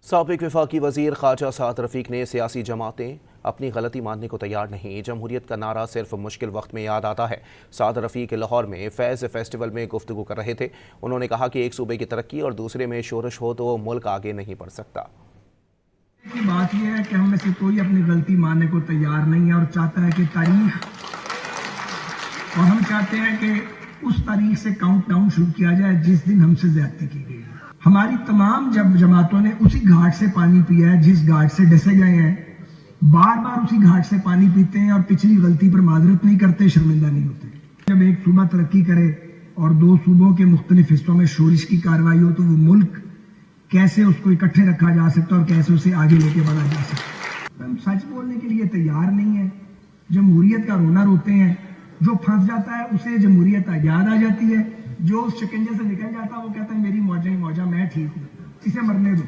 साबिक वफाकी वज़ीर ख्वाजा साद रफ़ीक ने सियासी जमातें अपनी गलती मानने को तैयार नहीं। जमहूरियत का नारा सिर्फ मुश्किल वक्त में याद आता है। साद रफ़ीक लाहौर में फैज़ फेस्टिवल में गुफ्तगू कर रहे थे। उन्होंने कहा कि एक सूबे की तरक्की और दूसरे में शोरश हो तो मुल्क आगे नहीं बढ़ सकता। बात यह है कि हम में से कोई अपनी गलती मानने को तैयार नहीं है और चाहता है कि तारीख, और हम चाहते हैं कि उस तारीख से काउंट डाउन शुरू किया जाए जिस दिन हमसे ज्यादती की गई। हमारी तमाम जमातों ने उसी घाट से पानी पिया है जिस घाट से डसे गए हैं। बार बार उसी घाट से पानी पीते हैं और पिछली गलती पर माजरत नहीं करते, शर्मिंदा नहीं होते। जब एक सूबा तरक्की करे और दो सूबों के मुख्तलिफ हिस्सों में शोरिश की कार्रवाई हो तो वो मुल्क कैसे उसको इकट्ठे रखा जा सकता है और कैसे उसे आगे लेके बढ़ा जा सकता है। हम सच बोलने के लिए तैयार नहीं है। जमहूरियत का रोना रोते हैं। जो फंस जाता है उसे जमहूरियत याद आ जाती है। जो शिकंजे से निकल जाता है वो कहता है मेरी मौजा ही मौजा, मैं ठीक हूँ, इसे मरने दो।